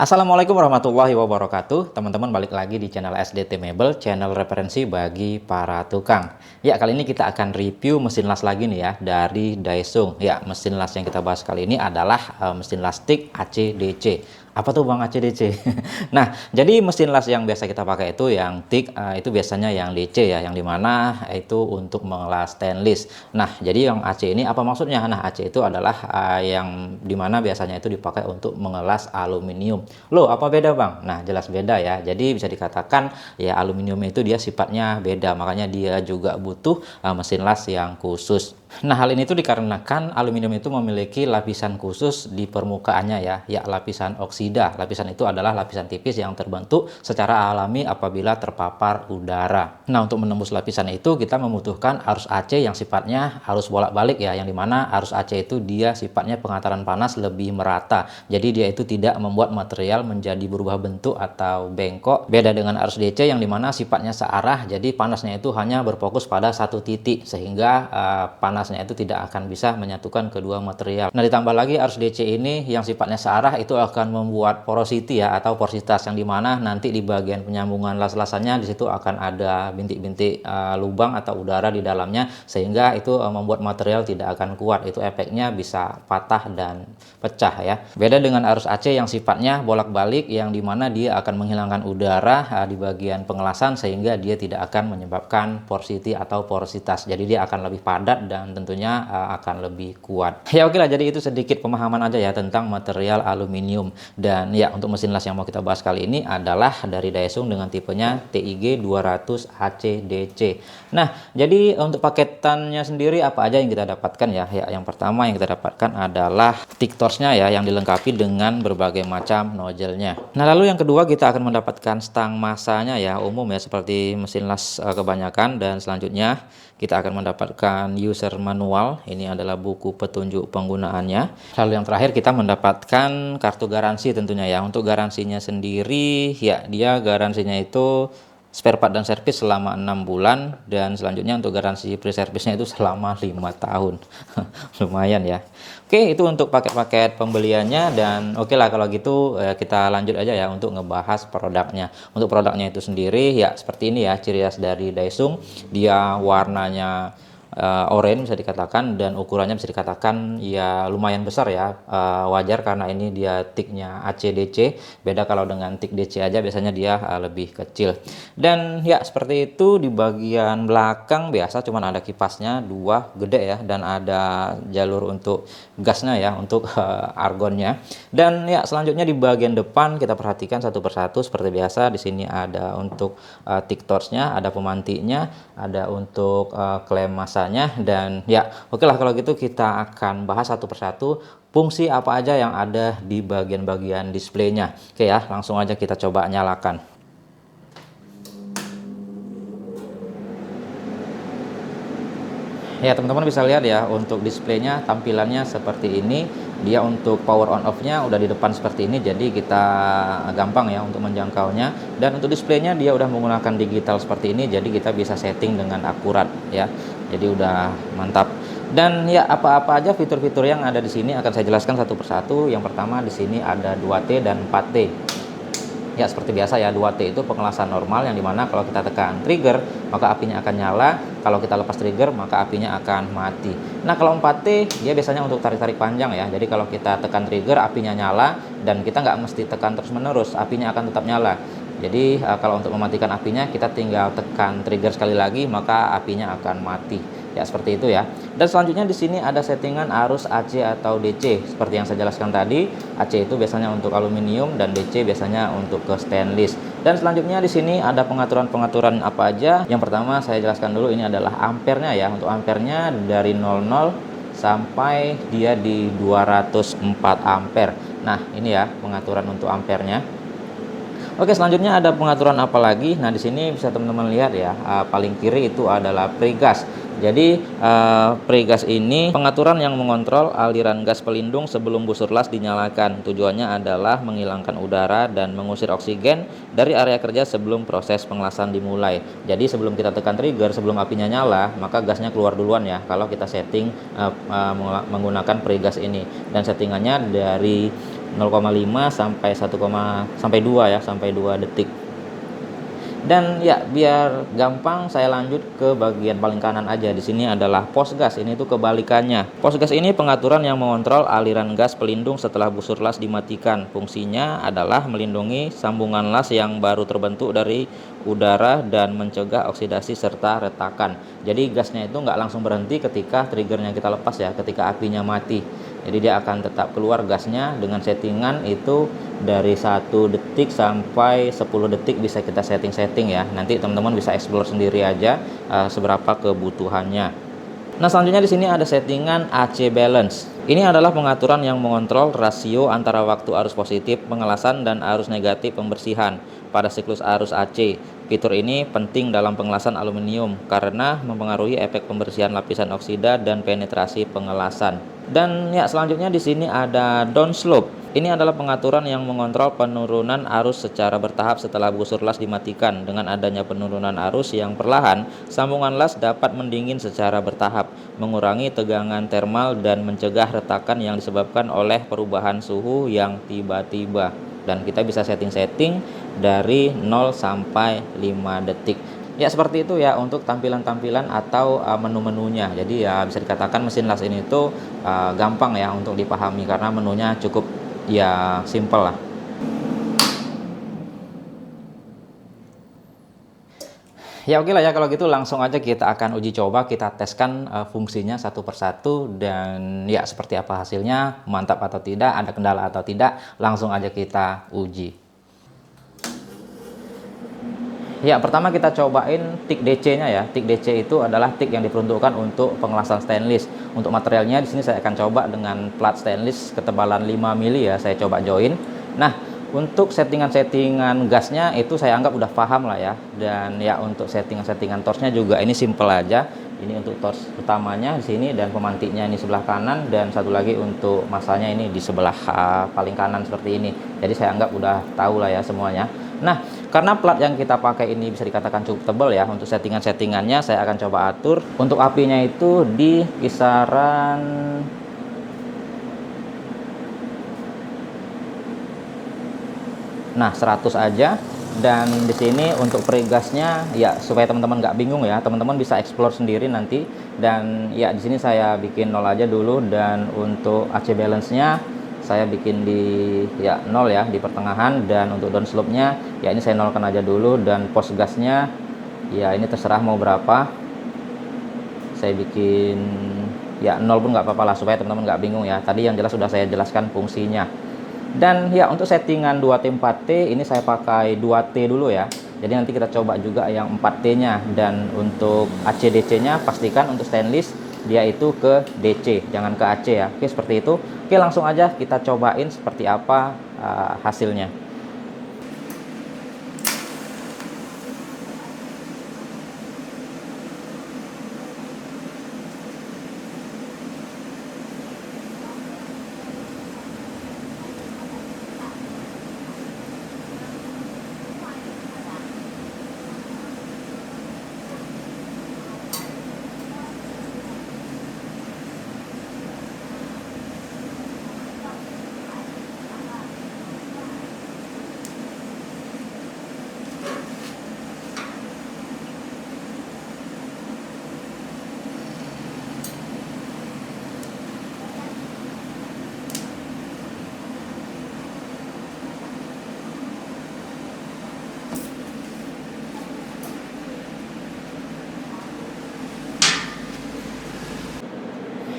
Assalamualaikum warahmatullahi wabarakatuh. Teman-teman balik lagi di channel SDT Mebel, channel referensi bagi para tukang. Ya, kali ini kita akan review mesin las lagi nih ya dari Daesung. Ya, mesin las yang kita bahas kali ini adalah mesin las TIG AC/DC. Apa tuh Bang AC/DC? Nah, jadi mesin las yang biasa kita pakai itu yang TIG itu biasanya yang DC ya, yang dimana itu untuk mengelas stainless. Nah, jadi yang AC ini apa maksudnya? Nah, AC itu adalah yang dimana biasanya itu dipakai untuk mengelas aluminium. Loh, apa beda Bang? Nah, jelas beda ya. Jadi bisa dikatakan ya aluminium itu dia sifatnya beda, makanya dia juga butuh mesin las yang khusus. Nah, hal ini tuh dikarenakan aluminium itu memiliki lapisan khusus di permukaannya ya lapisan oksida. Lapisan itu adalah lapisan tipis yang terbentuk secara alami apabila terpapar udara. Nah, untuk menembus lapisan itu kita membutuhkan arus AC yang sifatnya arus bolak-balik ya, yang dimana arus AC itu dia sifatnya pengantaran panas lebih merata. Jadi dia itu tidak membuat material menjadi berubah bentuk atau bengkok. Beda dengan arus DC yang dimana sifatnya searah, jadi panasnya itu hanya berfokus pada satu titik sehingga panasnya itu tidak akan bisa menyatukan kedua material. Nah, ditambah lagi arus DC ini yang sifatnya searah itu akan membuat porosity ya atau porositas, yang dimana nanti di bagian penyambungan las-lasannya di situ akan ada bintik-bintik lubang atau udara di dalamnya, sehingga itu membuat material tidak akan kuat. Itu efeknya bisa patah dan pecah ya. Beda dengan arus AC yang sifatnya bolak-balik, yang dimana dia akan menghilangkan udara di bagian pengelasan sehingga dia tidak akan menyebabkan porosity atau porositas. Jadi dia akan lebih padat dan tentunya akan lebih kuat. Ya oke lah, jadi itu sedikit pemahaman aja ya tentang material aluminium. Dan ya, untuk mesin las yang mau kita bahas kali ini adalah dari Daesung dengan tipenya TIG 200 AC/DC. Nah, jadi untuk paketannya sendiri apa aja yang kita dapatkan ya? Ya, yang pertama yang kita dapatkan adalah TIG torch-nya ya, yang dilengkapi dengan berbagai macam nozzle-nya. Nah, lalu yang kedua kita akan mendapatkan stang masanya ya, umum ya seperti mesin las kebanyakan. Dan selanjutnya kita akan mendapatkan user manual. Ini adalah buku petunjuk penggunaannya. Lalu yang terakhir kita mendapatkan kartu garansi tentunya ya. Untuk garansinya sendiri ya, dia garansinya itu spare part dan servis selama 6 bulan, dan selanjutnya untuk garansi pre-servisnya itu selama 5 tahun. Lumayan ya. Oke, itu untuk paket-paket pembeliannya. Dan oke lah kalau gitu kita lanjut aja ya untuk ngebahas produknya. Untuk produknya itu sendiri ya seperti ini ya ciri khas dari Daesung. Dia warnanya orange bisa dikatakan, dan ukurannya bisa dikatakan ya lumayan besar ya. Wajar karena ini dia TIG-nya AC/DC. Beda kalau dengan TIG DC aja biasanya dia lebih kecil. Dan ya seperti itu. Di bagian belakang biasa cuman ada kipasnya dua gede ya, dan ada jalur untuk gasnya ya, untuk argonnya. Dan ya selanjutnya di bagian depan kita perhatikan satu persatu seperti biasa. Di sini ada untuk TIG torch-nya, ada pemantiknya, ada untuk klem masa. Dan ya oke lah kalau gitu kita akan bahas satu persatu fungsi apa aja yang ada di bagian-bagian displaynya. Oke ya, langsung aja kita coba nyalakan. Ya teman-teman bisa lihat ya, untuk displaynya tampilannya seperti ini. Dia untuk power on off nya udah di depan seperti ini, jadi kita gampang ya untuk menjangkaunya. Dan untuk displaynya dia udah menggunakan digital seperti ini, jadi kita bisa setting dengan akurat ya. Jadi udah mantap. Dan ya apa-apa aja fitur-fitur yang ada di sini akan saya jelaskan satu persatu. Yang pertama di sini ada 2T dan 4T. Ya seperti biasa ya, 2T itu pengelasan normal, yang dimana kalau kita tekan trigger maka apinya akan nyala, kalau kita lepas trigger maka apinya akan mati. Nah kalau 4T dia biasanya untuk tarik-tarik panjang ya, jadi kalau kita tekan trigger apinya nyala, dan kita nggak mesti tekan terus menerus, apinya akan tetap nyala. Jadi kalau untuk mematikan apinya kita tinggal tekan trigger sekali lagi maka apinya akan mati. Ya seperti itu ya. Dan selanjutnya di sini ada settingan arus AC atau DC. Seperti yang saya jelaskan tadi, AC itu biasanya untuk aluminium dan DC biasanya untuk ke stainless. Dan selanjutnya di sini ada pengaturan-pengaturan apa aja. Yang pertama saya jelaskan dulu, ini adalah ampernya ya. Untuk ampernya dari 00 sampai dia di 204 ampere. Nah, ini ya pengaturan untuk ampernya. Oke, selanjutnya ada pengaturan apa lagi? Nah, di sini bisa teman-teman lihat ya, paling kiri itu adalah pregas. Jadi pregas ini pengaturan yang mengontrol aliran gas pelindung sebelum busur las dinyalakan. Tujuannya adalah menghilangkan udara dan mengusir oksigen dari area kerja sebelum proses pengelasan dimulai. Jadi sebelum kita tekan trigger, sebelum apinya nyala, maka gasnya keluar duluan ya kalau kita setting menggunakan pregas ini. Dan settingannya dari 0,5 sampai 2 ya, sampai 2 detik. Dan ya biar gampang saya lanjut ke bagian paling kanan aja. Di sini adalah pos gas. Ini tuh kebalikannya. Pos gas ini pengaturan yang mengontrol aliran gas pelindung setelah busur las dimatikan. Fungsinya adalah melindungi sambungan las yang baru terbentuk dari udara dan mencegah oksidasi serta retakan. Jadi gasnya itu nggak langsung berhenti ketika triggernya kita lepas ya, ketika apinya mati. Jadi dia akan tetap keluar gasnya dengan settingan itu dari 1 detik sampai 10 detik bisa kita setting ya. Nanti teman-teman bisa explore sendiri aja seberapa kebutuhannya. Nah, selanjutnya di sini ada settingan AC balance. Ini adalah pengaturan yang mengontrol rasio antara waktu arus positif pengelasan dan arus negatif pembersihan pada siklus arus AC. Fitur ini penting dalam pengelasan aluminium karena mempengaruhi efek pembersihan lapisan oksida dan penetrasi pengelasan. Dan ya selanjutnya di sini ada downslope. Ini adalah pengaturan yang mengontrol penurunan arus secara bertahap setelah busur las dimatikan. Dengan adanya penurunan arus yang perlahan, sambungan las dapat mendingin secara bertahap, mengurangi tegangan termal dan mencegah retakan yang disebabkan oleh perubahan suhu yang tiba-tiba. Dan kita bisa setting-setting dari 0 sampai 5 detik. Ya seperti itu ya untuk tampilan-tampilan atau menu-menunya. Jadi ya bisa dikatakan mesin las ini tuh gampang ya untuk dipahami karena menunya cukup ya simple lah. Ya oke lah ya, kalau gitu langsung aja kita akan uji coba, kita teskan fungsinya satu persatu dan ya seperti apa hasilnya, mantap atau tidak, ada kendala atau tidak, langsung aja kita uji. Ya, pertama kita cobain tik DC-nya ya. Tik DC itu adalah tik yang diperuntukkan untuk pengelasan stainless. Untuk materialnya di sini saya akan coba dengan plat stainless ketebalan 5 mili ya, saya coba join. Nah, untuk settingan-settingan gasnya itu saya anggap udah paham lah ya. Dan ya untuk settingan-settingan torchnya juga ini simple aja. Ini untuk torch utamanya di sini dan pemantiknya ini sebelah kanan dan satu lagi untuk masanya ini di sebelah paling kanan seperti ini. Jadi saya anggap udah tahu lah ya semuanya. Nah, karena plat yang kita pakai ini bisa dikatakan cukup tebal ya, untuk settingan-settingannya saya akan coba atur. Untuk apinya itu di kisaran nah 100 aja. Dan di sini untuk perigasnya ya supaya teman-teman nggak bingung ya, teman-teman bisa explore sendiri nanti. Dan ya di sini saya bikin 0 aja dulu, dan untuk AC balance-nya saya bikin di ya 0 ya, di pertengahan. Dan untuk downslope-nya ya ini saya nolkan aja dulu, dan pos gasnya ya ini terserah mau berapa, saya bikin ya 0 pun nggak apa-apa lah supaya teman-teman nggak bingung ya. Tadi yang jelas sudah saya jelaskan fungsinya. Dan ya untuk settingan 2T 4T ini saya pakai 2T dulu ya. Jadi nanti kita coba juga yang 4T nya. Dan untuk AC/DC nya pastikan untuk stainless dia itu ke DC, jangan ke AC ya. Oke seperti itu. Oke langsung aja kita cobain seperti apa hasilnya.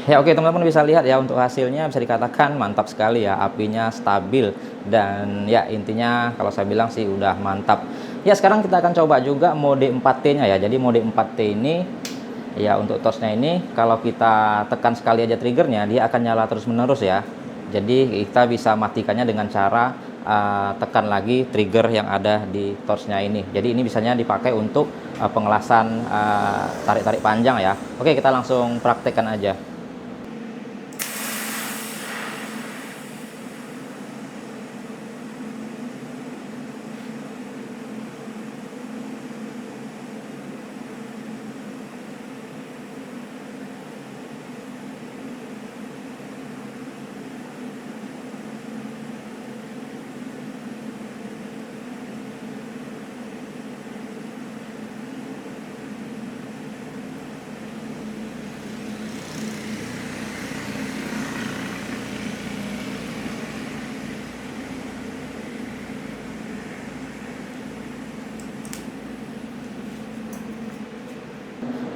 Ya oke teman-teman bisa lihat ya, untuk hasilnya bisa dikatakan mantap sekali ya, apinya stabil dan ya intinya kalau saya bilang sih udah mantap. Ya sekarang kita akan coba juga mode 4T nya ya. Jadi mode 4T ini ya untuk torchnya ini kalau kita tekan sekali aja triggernya dia akan nyala terus menerus ya. Jadi kita bisa matikannya dengan cara tekan lagi trigger yang ada di torchnya ini. Jadi ini bisanya dipakai untuk pengelasan tarik-tarik panjang ya. Oke kita langsung praktekkan aja.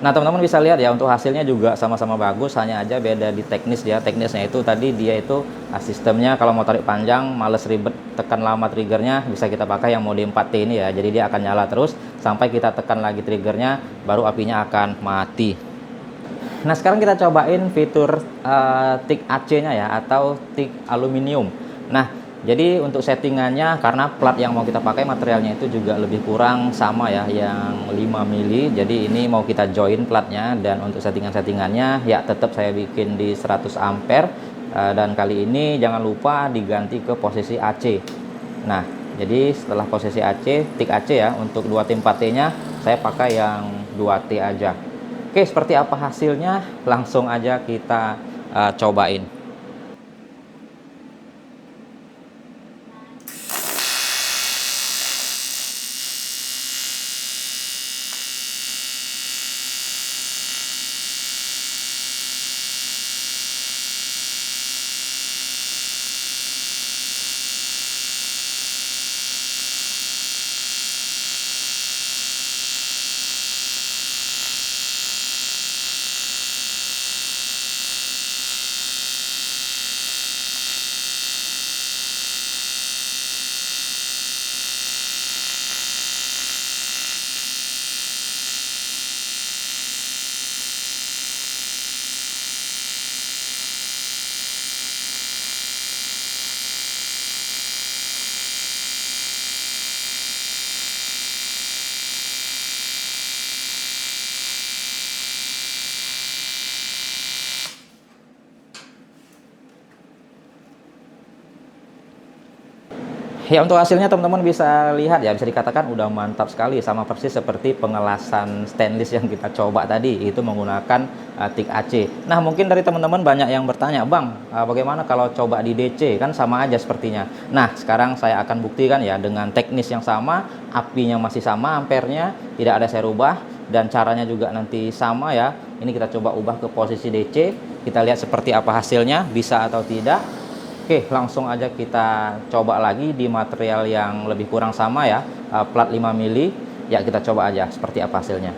Nah, teman-teman bisa lihat ya, untuk hasilnya juga sama-sama bagus, hanya aja beda di teknis ya. Teknisnya itu tadi dia itu sistemnya kalau mau tarik panjang males ribet tekan lama triggernya, bisa kita pakai yang mode 4T ini ya. Jadi dia akan nyala terus sampai kita tekan lagi triggernya, baru apinya akan mati. Nah, sekarang kita cobain fitur tik AC-nya ya, atau tik aluminium. Nah, jadi untuk settingannya, karena plat yang mau kita pakai materialnya itu juga lebih kurang sama ya, yang 5 mili. Jadi ini mau kita join platnya, dan untuk settingannya ya tetap saya bikin di 100 ampere. Dan kali ini jangan lupa diganti ke posisi AC. Nah, jadi setelah posisi AC, tik AC ya, untuk 2T 4T nya saya pakai yang 2T aja. Oke, seperti apa hasilnya? Langsung aja kita cobain. Ya, untuk hasilnya teman-teman bisa lihat ya, bisa dikatakan udah mantap sekali, sama persis seperti pengelasan stainless yang kita coba tadi, itu menggunakan tik AC. Nah, mungkin dari teman-teman banyak yang bertanya, Bang, bagaimana kalau coba di DC? Kan sama aja sepertinya. Nah, sekarang saya akan buktikan ya, dengan teknis yang sama, apinya masih sama, ampernya tidak ada saya rubah, dan caranya juga nanti sama ya. Ini kita coba ubah ke posisi DC, kita lihat seperti apa hasilnya, bisa atau tidak. Oke, langsung aja kita coba lagi di material yang lebih kurang sama ya, plat 5 mili. Ya, kita coba aja seperti apa hasilnya.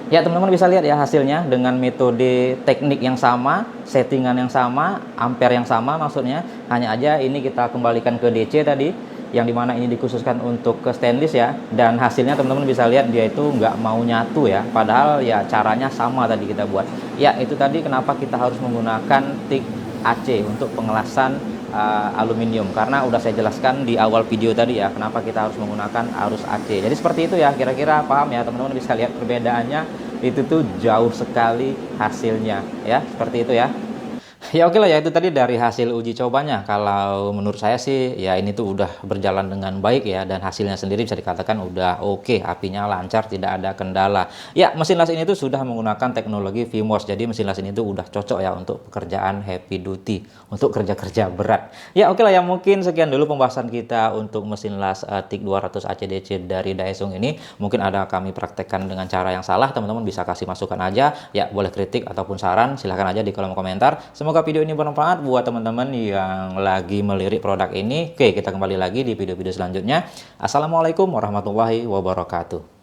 Ya, teman-teman bisa lihat ya hasilnya dengan metode teknik yang sama, settingan yang sama, ampere yang sama maksudnya. Hanya aja ini kita kembalikan ke DC tadi, yang dimana ini dikhususkan untuk ke stainless ya. Dan hasilnya teman-teman bisa lihat dia itu nggak mau nyatu ya, padahal ya caranya sama tadi kita buat. Ya, itu tadi kenapa kita harus menggunakan tik AC untuk pengelasan aluminium, karena udah saya jelaskan di awal video tadi ya, kenapa kita harus menggunakan arus AC. Jadi seperti itu ya, kira-kira paham ya teman-teman, bisa lihat perbedaannya itu tuh jauh sekali hasilnya ya, seperti itu ya. Ya, oke lah ya, itu tadi dari hasil uji cobanya. Kalau menurut saya sih ya ini tuh udah berjalan dengan baik ya, dan hasilnya sendiri bisa dikatakan udah oke, apinya lancar, tidak ada kendala. Ya, mesin las ini tuh sudah menggunakan teknologi VMOS, jadi mesin las ini tuh udah cocok ya untuk pekerjaan heavy duty, untuk kerja-kerja berat. Ya, oke lah ya, mungkin sekian dulu pembahasan kita untuk mesin las TIG 200 ACDC dari Daesung ini. Mungkin ada kami praktekkan dengan cara yang salah, teman-teman bisa kasih masukan aja ya, boleh kritik ataupun saran silahkan aja di kolom komentar. Semoga video ini bermanfaat buat teman-teman yang lagi melirik produk ini. Oke, kita kembali lagi di video-video selanjutnya. Assalamualaikum warahmatullahi wabarakatuh.